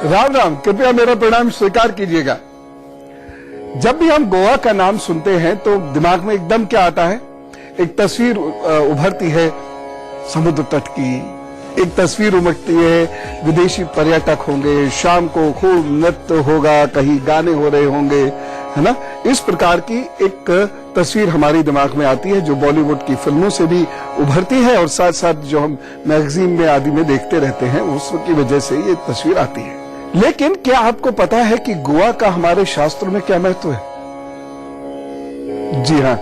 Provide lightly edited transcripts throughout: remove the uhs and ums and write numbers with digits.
राम राम, कृपया मेरा प्रणाम स्वीकार कीजिएगा। जब भी हम गोवा का नाम सुनते हैं तो दिमाग में एकदम क्या आता है? एक तस्वीर उभरती है समुद्र तट की, एक तस्वीर उमड़ती है विदेशी पर्यटक होंगे, शाम को खूब नृत्य होगा, कहीं गाने हो रहे होंगे, है ना। इस प्रकार की एक तस्वीर हमारी दिमाग में आती है जो बॉलीवुड की फिल्मों से भी उभरती है और साथ साथ जो हम मैगजीन में आदि में देखते रहते हैं उस की वजह से ये तस्वीर आती है। लेकिन क्या आपको पता है कि गोवा का हमारे शास्त्रों में क्या महत्व है? जी हाँ,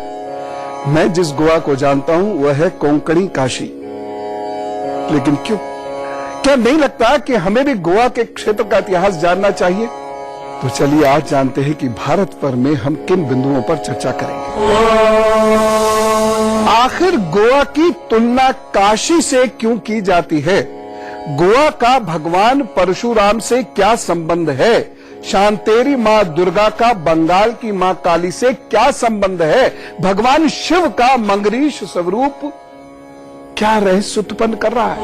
मैं जिस गोवा को जानता हूं वह है कोंकणी काशी। लेकिन क्यों? क्या नहीं लगता कि हमें भी गोवा के क्षेत्र का इतिहास जानना चाहिए? तो चलिए आज जानते हैं कि भारत पर में हम किन बिंदुओं पर चर्चा करेंगे। आखिर गोवा की तुलना काशी से क्यों की जाती है? गोवा का भगवान परशुराम से क्या संबंध है? शांतेरी मां दुर्गा का बंगाल की मां काली से क्या संबंध है? भगवान शिव का मंगरीश स्वरूप क्या रहस्य उत्पन्न कर रहा है?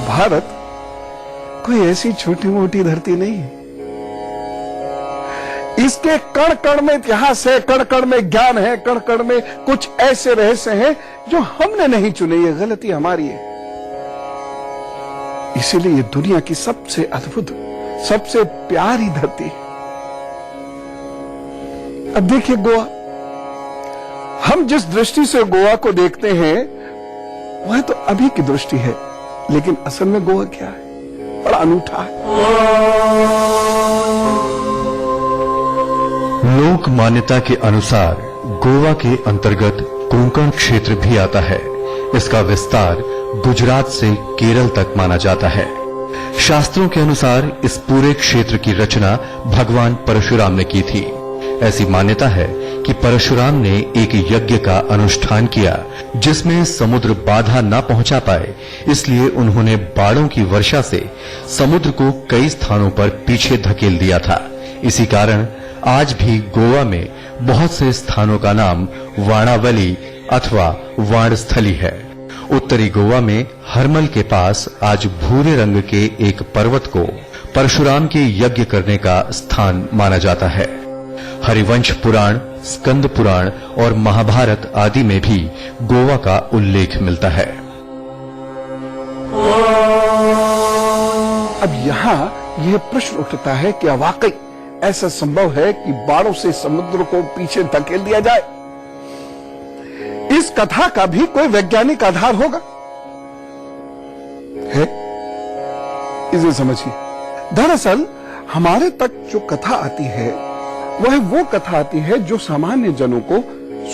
भारत कोई ऐसी छोटी मोटी धरती नहीं है। इसके कण कण में इतिहास है, कण कण में ज्ञान है, कण कण में कुछ ऐसे रहस्य हैं जो हमने नहीं चुने। ये गलती हमारी है। इसीलिए ये दुनिया की सबसे अद्भुत, सबसे प्यारी धरती। अब देखिए गोवा, हम जिस दृष्टि से गोवा को देखते हैं वह तो अभी की दृष्टि है, लेकिन असल में गोवा क्या है? बड़ा अनूठा है। लोक मान्यता के अनुसार गोवा के अंतर्गत कोंकण क्षेत्र भी आता है। इसका विस्तार गुजरात से केरल तक माना जाता है। शास्त्रों के अनुसार इस पूरे क्षेत्र की रचना भगवान परशुराम ने की थी। ऐसी मान्यता है कि परशुराम ने एक यज्ञ का अनुष्ठान किया जिसमें समुद्र बाधा न पहुंचा पाए, इसलिए उन्होंने बाणों की वर्षा से समुद्र को कई स्थानों पर पीछे धकेल दिया था। इसी कारण आज भी गोवा में बहुत से स्थानों का नाम वाणावली अथवा वाणस्थली है। उत्तरी गोवा में हरमल के पास आज भूरे रंग के एक पर्वत को परशुराम के यज्ञ करने का स्थान माना जाता है। हरिवंश पुराण, स्कंद पुराण और महाभारत आदि में भी गोवा का उल्लेख मिलता है। अब यहाँ यह प्रश्न उठता है कि वाकई ऐसा संभव है कि बाणों से समुद्र को पीछे धकेल दिया जाए? इस कथा का भी कोई वैज्ञानिक आधार होगा? है? इसे समझिए। दरअसल हमारे तक जो कथा आती है वह वो कथा आती है जो सामान्य जनों को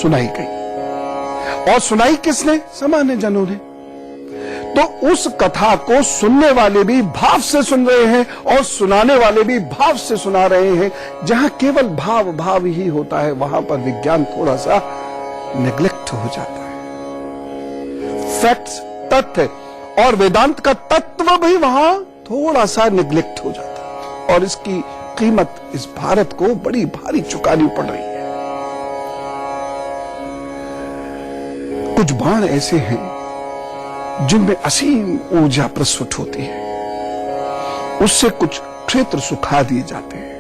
सुनाई गई। और सुनाई किसने? सामान्य जनों ने। तो उस कथा को सुनने वाले भी भाव से सुन रहे हैं और सुनाने वाले भी भाव से सुना रहे हैं। जहां केवल भाव भाव ही होता है वहां पर विज्ञान थोड़ा सा नेग्लेक्ट हो जाता है। फैक्ट्स, तथ्य और वेदांत का तत्व भी वहां थोड़ा सा नेग्लेक्ट हो जाता है और इसकी कीमत इस भारत को बड़ी भारी चुकानी पड़ रही है। कुछ बाण ऐसे हैं जिनमें असीम ऊर्जा प्रस्तुत होती है, उससे कुछ क्षेत्र सुखा दिए जाते हैं।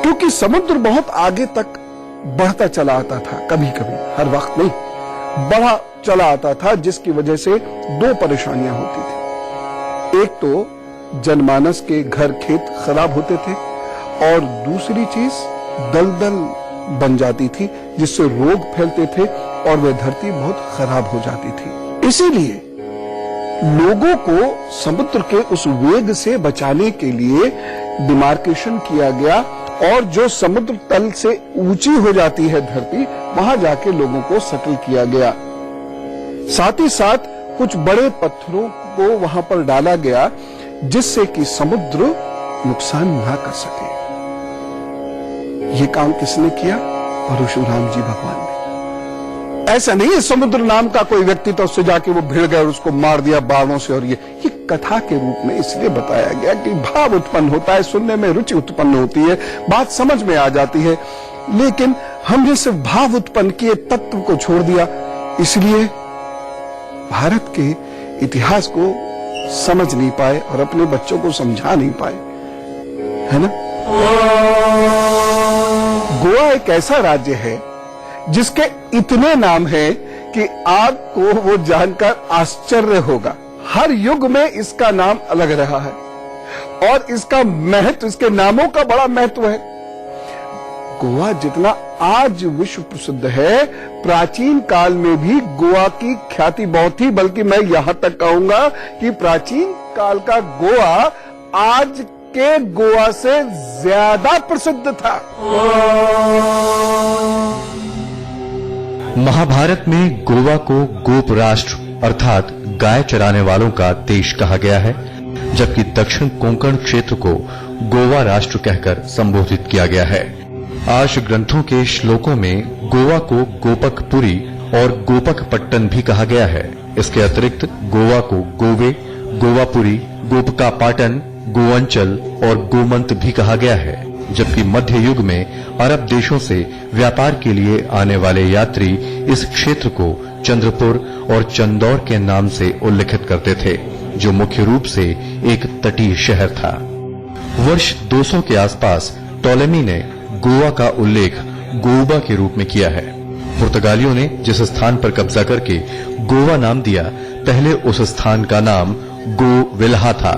क्योंकि समुद्र बहुत आगे तक बढ़ता चला आता था, कभी कभी, हर वक्त नहीं, बढ़ा चला आता था, जिसकी वजह से दो परेशानियां होती थी। एक तो जनमानस के घर खेत खराब होते थे और दूसरी चीज दलदल बन जाती थी जिससे रोग फैलते थे और वह धरती बहुत खराब हो जाती थी। इसीलिए लोगों को समुद्र के उस वेग से बचाने के लिए डिमार्केशन किया गया और जो समुद्र तल से ऊंची हो जाती है धरती, वहां जाके लोगों को सेटल किया गया। साथ ही साथ कुछ बड़े पत्थरों को वहां पर डाला गया जिससे कि समुद्र नुकसान ना कर सके। ये काम किसने किया? परशुराम जी भगवान ने। ऐसा नहीं है समुद्र नाम का कोई व्यक्ति तो उससे जाके वो भिड़ गया और उसको मार दिया बाणों से। और ये कथा के रूप में इसलिए बताया गया कि भाव उत्पन्न होता है, सुनने में रुचि उत्पन्न होती है, बात समझ में आ जाती है। लेकिन हमने सिर्फ भाव उत्पन्न किए, तत्व को छोड़ दिया। इसलिए भारत के इतिहास को समझ नहीं पाए और अपने बच्चों को समझा नहीं पाए, है ना। गोवा एक ऐसा राज्य है जिसके इतने नाम हैं कि आपको वो जानकर आश्चर्य होगा। हर युग में इसका नाम अलग रहा है और इसका महत्व, इसके नामों का बड़ा महत्व है। गोवा जितना आज विश्व प्रसिद्ध है, प्राचीन काल में भी गोवा की ख्याति बहुत थी, बल्कि मैं यहां तक कहूंगा कि प्राचीन काल का गोवा आज के गोवा से ज्यादा प्रसिद्ध था। महाभारत में गोवा को गोप राष्ट्र अर्थात गाय चराने वालों का देश कहा गया है, जबकि दक्षिण कोंकण क्षेत्र को गोवा राष्ट्र कहकर संबोधित किया गया है। आर्ष ग्रंथों के श्लोकों में गोवा को गोपकपुरी और गोपकपट्टन भी कहा गया है। इसके अतिरिक्त गोवा को गोवे, गोवापुरी, गोपकापाटन, गोअंचल और गोमंत भी कहा गया है। जबकि मध्य युग में अरब देशों से व्यापार के लिए आने वाले यात्री इस क्षेत्र को चंद्रपुर और चंदौर के नाम से उल्लेखित करते थे, जो मुख्य रूप से एक तटीय शहर था। वर्ष 200 के आसपास टॉलेमी ने गोवा का उल्लेख गोबा के रूप में किया है। पुर्तगालियों ने जिस स्थान पर कब्जा करके गोवा नाम दिया, पहले उस स्थान का नाम गोविल्हा था।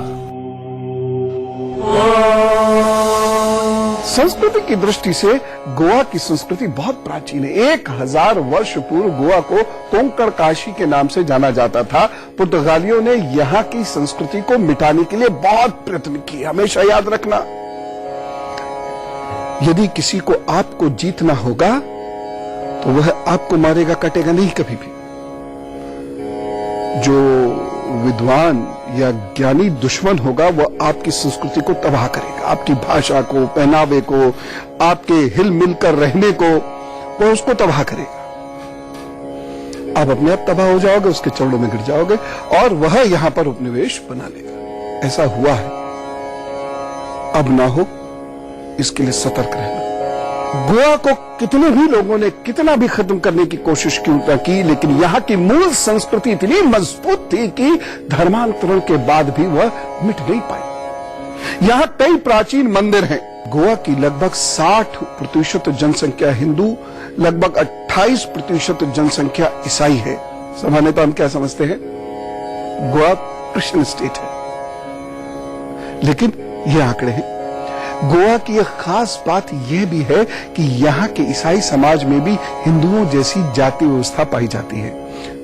संस्कृति की दृष्टि से गोवा की संस्कृति बहुत प्राचीन है। 1000 वर्ष पूर्व गोवा को कोंकण काशी के नाम से जाना जाता था। पुर्तगालियों ने यहाँ की संस्कृति को मिटाने के लिए बहुत प्रयत्न किए। हमेशा याद रखना, यदि किसी को आपको जीतना होगा तो वह आपको मारेगा, कटेगा नहीं कभी भी। जो विद्वान या ज्ञानी दुश्मन होगा वह आपकी संस्कृति को तबाह करेगा, आपकी भाषा को, पहनावे को, आपके हिल मिलकर रहने को, वह उसको तबाह करेगा। आप अपने आप तबाह हो जाओगे, उसके चरणों में गिर जाओगे और वह यहां पर उपनिवेश बना लेगा। ऐसा हुआ है, अब ना हो, इसके लिए सतर्क रहना। गोवा को कितने भी लोगों ने कितना भी खत्म करने की कोशिश की, लेकिन यहाँ की मूल संस्कृति इतनी मजबूत थी कि धर्मांतरण के बाद भी वह मिट नहीं पाई। यहाँ कई प्राचीन मंदिर हैं। गोवा की लगभग 60% जनसंख्या हिंदू, लगभग 28% जनसंख्या ईसाई है। सामान्यतः हम क्या समझते हैं, गोवा क्रिश्चियन स्टेट है, लेकिन ये आंकड़े हैं। गोवा की एक खास बात यह भी है कि यहाँ के ईसाई समाज में भी हिंदुओं जैसी जाति व्यवस्था पाई जाती है।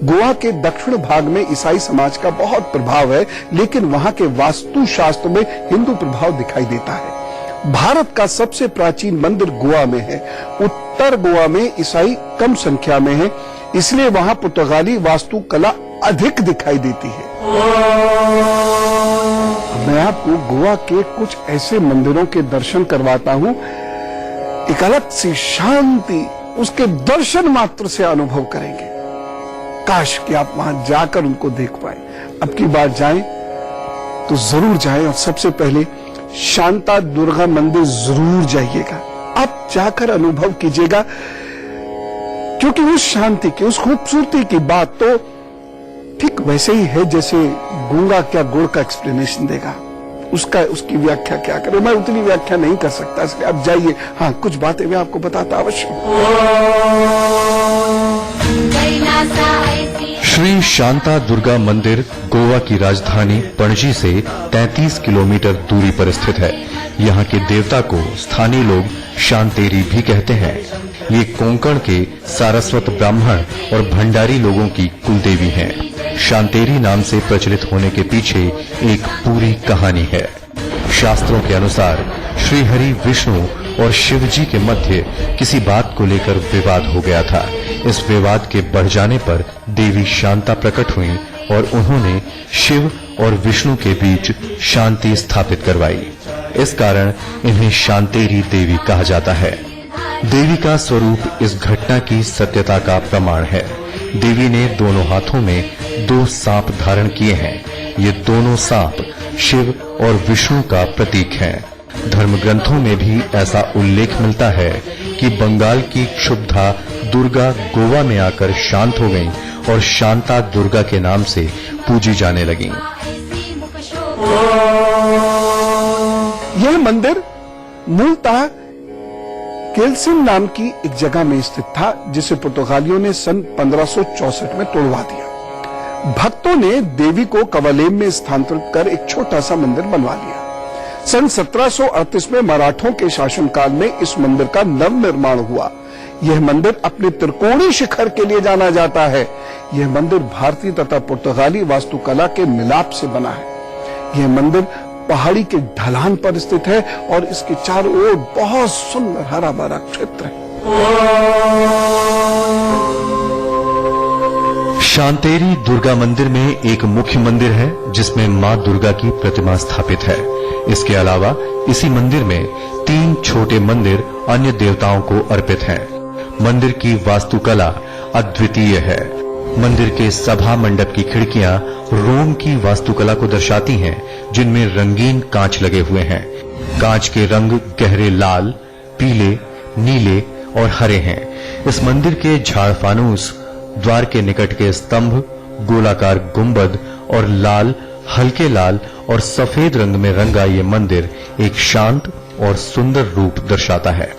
गोवा के दक्षिण भाग में ईसाई समाज का बहुत प्रभाव है, लेकिन वहां के वास्तुशास्त्र में हिंदू प्रभाव दिखाई देता है। भारत का सबसे प्राचीन मंदिर गोवा में है। उत्तर गोवा में ईसाई कम संख्या में है, इसलिए वहां पुर्तगाली वास्तुकला अधिक दिखाई देती है। मैं आपको गोवा के कुछ ऐसे मंदिरों के दर्शन करवाता हूं, एक अलग सी शांति उसके दर्शन मात्र से अनुभव करेंगे। काश कि आप वहां जाकर उनको देख पाए। अब की बार जाएं तो जरूर जाएं और सबसे पहले शांता दुर्गा मंदिर जरूर जाइएगा। आप जाकर अनुभव कीजिएगा, क्योंकि उस शांति की, उस खूबसूरती की बात तो ठीक वैसे ही है जैसे गूंगा क्या गुड़ का एक्सप्लेनेशन देगा, उसकी व्याख्या क्या करे। मैं उतनी व्याख्या नहीं कर सकता, इसलिए आप जाइए। हाँ, कुछ बातें मैं आपको बताता अवश्य। श्री शांता दुर्गा मंदिर गोवा की राजधानी पणजी से 33 किलोमीटर दूरी पर स्थित है। यहाँ के देवता को स्थानीय लोग शांतेरी भी कहते हैं। ये कोंकण के सारस्वत ब्राह्मण और भंडारी लोगों की कुलदेवी हैं। शांतेरी नाम से प्रचलित होने के पीछे एक पूरी कहानी है। शास्त्रों के अनुसार श्री हरि, विष्णु और शिव जी के मध्य किसी बात को लेकर विवाद हो गया था। इस विवाद के बढ़ जाने पर देवी शांता प्रकट हुई और उन्होंने शिव और विष्णु के बीच शांति स्थापित करवाई। इस कारण इन्हें शांतेरी देवी कहा जाता है। देवी का स्वरूप इस घटना की सत्यता का प्रमाण है। देवी ने दोनों हाथों में 2 सांप धारण किए हैं। ये दोनों सांप शिव और विष्णु का प्रतीक हैं। धर्म ग्रंथों में भी ऐसा उल्लेख मिलता है कि बंगाल की क्षुब्धा दुर्गा गोवा में आकर शांत हो गईं और शांता दुर्गा के नाम से पूजी जाने लगीं। यह मंदिर मूलतः केल्सिन नाम की एक जगह में स्थित था, जिसे पुर्तगालियों ने सन 1564 में तोड़वा दिया। भक्तों ने देवी को कवलेम में स्थानांतरित कर एक छोटा सा मंदिर बनवा लिया। सन 1738 में मराठों के शासनकाल में इस मंदिर का नवनिर्माण हुआ। यह मंदिर अपने त्रिकोणीय शिखर के लिए जाना जाता है। यह मंदिर भारतीय तथा पुर्तगाली वास्तुकला के मिलाप से बना है। यह मंदिर पहाड़ी के ढलान पर स्थित है और इसके चारों ओर बहुत सुंदर हरा भरा क्षेत्र है। शांतेरी दुर्गा मंदिर में एक मुख्य मंदिर है जिसमें मां दुर्गा की प्रतिमा स्थापित है। इसके अलावा इसी मंदिर में 3 छोटे मंदिर अन्य देवताओं को अर्पित हैं। मंदिर की वास्तुकला अद्वितीय है। मंदिर के सभा मंडप की खिड़कियां रोम की वास्तुकला को दर्शाती हैं, जिनमें रंगीन कांच लगे हुए हैं। कांच के रंग गहरे लाल, पीले, नीले और हरे हैं। इस मंदिर के झाड़ फानूस, द्वार के निकट के स्तंभ, गोलाकार गुंबद और लाल, हल्के लाल और सफेद रंग में रंगा ये मंदिर एक शांत और सुंदर रूप दर्शाता है।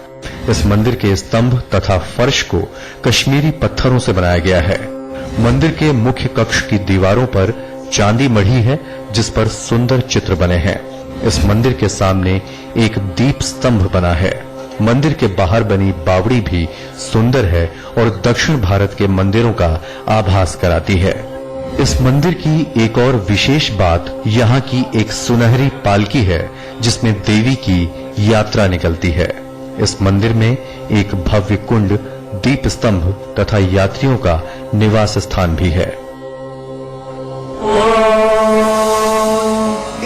इस मंदिर के स्तंभ तथा फर्श को कश्मीरी पत्थरों से बनाया गया है। मंदिर के मुख्य कक्ष की दीवारों पर चांदी मढ़ी है, जिस पर सुंदर चित्र बने हैं। इस मंदिर के सामने एक दीप स्तंभ बना है। मंदिर के बाहर बनी बावड़ी भी सुंदर है और दक्षिण भारत के मंदिरों का आभास कराती है। इस मंदिर की एक और विशेष बात यहाँ की एक सुनहरी पालकी है, जिसमें देवी की यात्रा निकलती है। इस मंदिर में एक भव्य कुंड, दीप स्तंभ तथा यात्रियों का निवास स्थान भी है।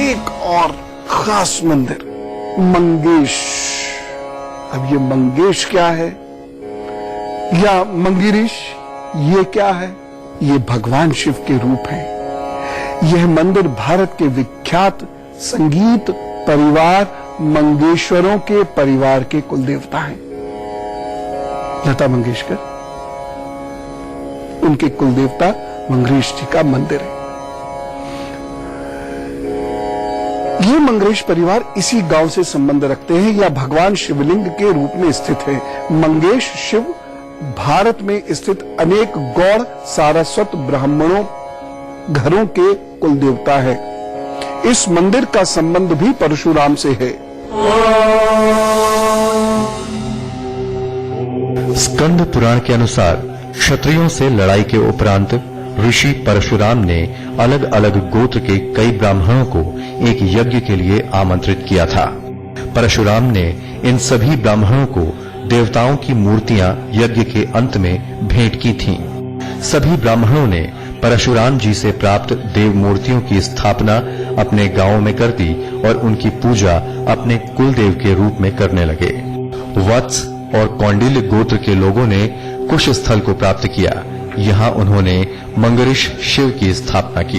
एक और खास मंदिर, मंगेश। अब ये मंगेश क्या है या मंगिरीश, ये क्या है? ये भगवान शिव के रूप है। यह मंदिर भारत के विख्यात संगीत परिवार मंगेशकरों के परिवार के कुल देवता हैं। लता मंगेशकर, उनके कुल देवता मंगेश जी का मंदिर है। ये मंगेश परिवार इसी गांव से संबंध रखते हैं या भगवान शिवलिंग के रूप में स्थित है। मंगेश शिव भारत में स्थित अनेक गौड़ सारस्वत ब्राह्मणों घरों के कुल देवता है। इस मंदिर का संबंध भी परशुराम से है। स्कंद पुराण के अनुसार क्षत्रियों से लड़ाई के उपरांत ऋषि परशुराम ने अलग अलग गोत्र के कई ब्राह्मणों को एक यज्ञ के लिए आमंत्रित किया था। परशुराम ने इन सभी ब्राह्मणों को देवताओं की मूर्तियां यज्ञ के अंत में भेंट की थीं। सभी ब्राह्मणों ने परशुराम जी से प्राप्त देव मूर्तियों की स्थापना अपने गांवों में कर दी और उनकी पूजा अपने कुलदेव के रूप में करने लगे। वत्स और कौंडिल्य गोत्र के लोगों ने कुश स्थल को प्राप्त किया। यहाँ उन्होंने मंगरिश शिव की स्थापना की।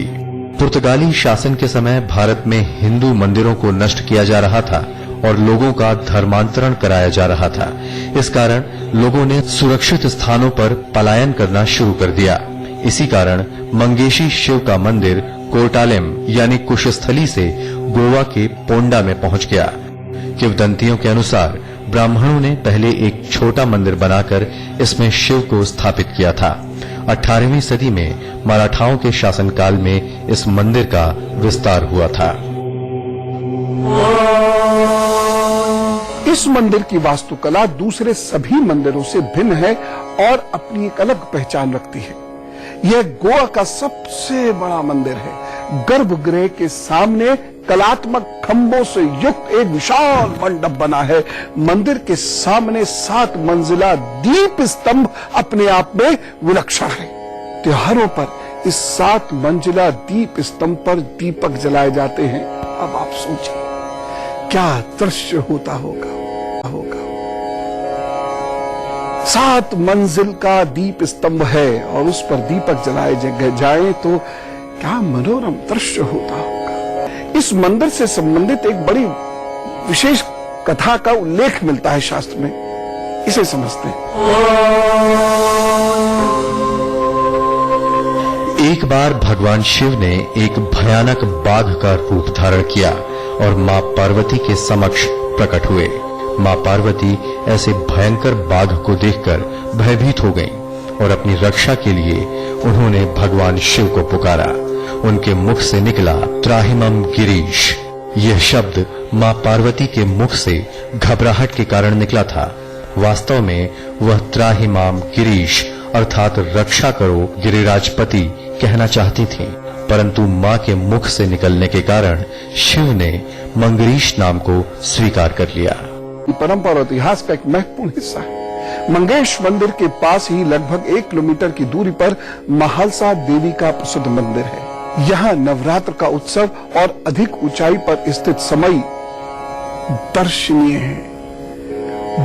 पुर्तगाली शासन के समय भारत में हिंदू मंदिरों को नष्ट किया जा रहा था और लोगों का धर्मांतरण कराया जा रहा था। इस कारण लोगों ने सुरक्षित स्थानों पर पलायन करना शुरू कर दिया। इसी कारण मंगेशी शिव का मंदिर कोर्टालेम यानी कुशस्थली से गोवा के पोंडा में पहुंच गया। किंवदंतियों के अनुसार ब्राह्मणों ने पहले एक छोटा मंदिर बनाकर इसमें शिव को स्थापित किया था। 18वीं सदी में मराठाओं के शासनकाल में इस मंदिर का विस्तार हुआ था। इस मंदिर की वास्तुकला दूसरे सभी मंदिरों से भिन्न है और अपनी एक अलग पहचान रखती है। यह गोवा का सबसे बड़ा मंदिर है। गर्भगृह के सामने कलात्मक खंभों से युक्त एक विशाल मंडप बना है। मंदिर के सामने 7 मंजिला दीप स्तंभ अपने आप में विलक्षण है। त्योहारों पर इस 7 मंजिला दीप स्तंभ पर दीपक जलाए जाते हैं। अब आप सोचिए क्या दृश्य होता होगा। 7 मंजिल का दीप स्तंभ है और उस पर दीपक जलाए जाए तो क्या मनोरम दृश्य होता होगा। इस मंदिर से संबंधित एक बड़ी विशेष कथा का उल्लेख मिलता है शास्त्र में। इसे समझते हैं। एक बार भगवान शिव ने एक भयानक बाघ का रूप धारण किया और मां पार्वती के समक्ष प्रकट हुए। मां पार्वती ऐसे भयंकर बाघ को देखकर भयभीत हो गईं और अपनी रक्षा के लिए उन्होंने भगवान शिव को पुकारा। उनके मुख से निकला त्राहिमम गिरीश। यह शब्द मां पार्वती के मुख से घबराहट के कारण निकला था। वास्तव में वह त्राहिमाम गिरीश अर्थात रक्षा करो गिरिराजपति कहना चाहती थी, परंतु मां के मुख से निकलने के कारण शिव ने मंगरीश नाम को स्वीकार कर लिया। परंपरा और इतिहास का एक महत्वपूर्ण हिस्सा है। मंगेश मंदिर के पास ही लगभग 1 किलोमीटर की दूरी पर महालसा देवी का प्रसिद्ध मंदिर है। यहाँ नवरात्र का उत्सव और अधिक ऊंचाई पर स्थित समय दर्शनीय है।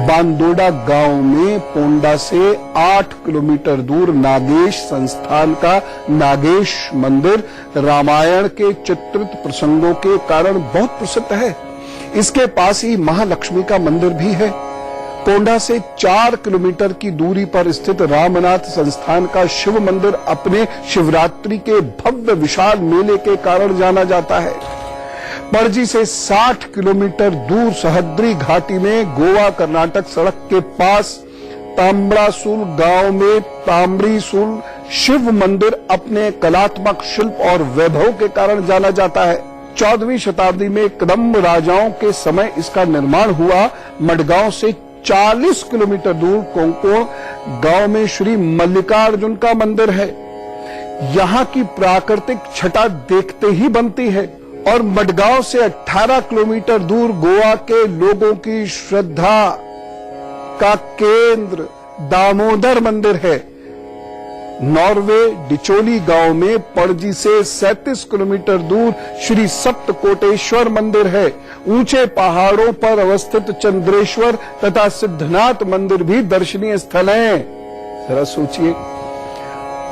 बांदोडा गांव में पोंडा से 8 किलोमीटर दूर नागेश संस्थान का नागेश मंदिर रामायण के चित्रित प्रसंगों के कारण बहुत प्रसिद्ध है। इसके पास ही महालक्ष्मी का मंदिर भी है। पोंडा से 4 किलोमीटर की दूरी पर स्थित रामनाथ संस्थान का शिव मंदिर अपने शिवरात्रि के भव्य विशाल मेले के कारण जाना जाता है। पणजी से 60 किलोमीटर दूर सह्याद्री घाटी में गोवा कर्नाटक सड़क के पास तांबड़ासुल गांव में तांबड़ीसुल शिव मंदिर अपने कलात्मक शिल्प और वैभव के कारण जाना जाता है। 14वीं शताब्दी में कदम्ब राजाओं के समय इसका निर्माण हुआ। मडगांव से 40 किलोमीटर दूर कोंकोण गांव में श्री मल्लिकार्जुन का मंदिर है। यहाँ की प्राकृतिक छटा देखते ही बनती है। और मडगांव से 18 किलोमीटर दूर गोवा के लोगों की श्रद्धा का केंद्र दामोदर मंदिर है। नॉर्वे डिचोली गांव में पणजी से 37 किलोमीटर दूर श्री सप्तकोटेश्वर मंदिर है। ऊंचे पहाड़ों पर अवस्थित चंद्रेश्वर तथा सिद्धनाथ मंदिर भी दर्शनीय स्थल हैं। जरा सोचिए,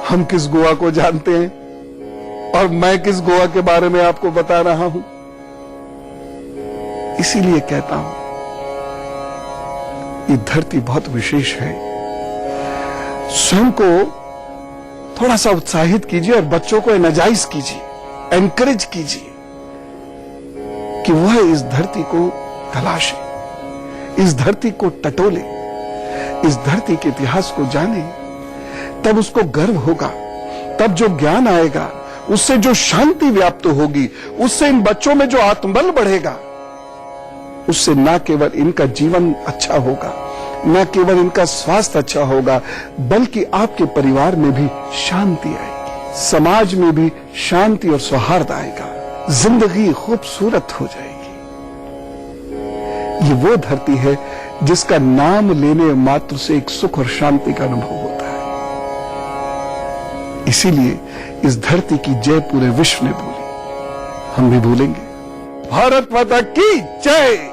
हम किस गोवा को जानते हैं और मैं किस गोवा के बारे में आपको बता रहा हूं। इसीलिए कहता हूं, ये धरती बहुत विशेष है। स्वयं को थोड़ा सा उत्साहित कीजिए और बच्चों को एनर्जाइज कीजिए, एनकरेज कीजिए कि वह इस धरती को तलाशे, इस धरती को टटोले, इस धरती के इतिहास को जाने। तब उसको गर्व होगा, तब जो ज्ञान आएगा, उससे जो शांति व्याप्त होगी, उससे इन बच्चों में जो आत्मबल बढ़ेगा, उससे न केवल इनका जीवन अच्छा होगा, न केवल इनका स्वास्थ्य अच्छा होगा, बल्कि आपके परिवार में भी शांति आएगी, समाज में भी शांति और सौहार्द आएगा, जिंदगी खूबसूरत हो जाएगी। ये वो धरती है जिसका नाम लेने मात्र से एक सुख और शांति का अनुभव होता है। इसीलिए इस धरती की जय पूरे विश्व ने बोली, हम भी भूलेंगे। भारत माता की जय।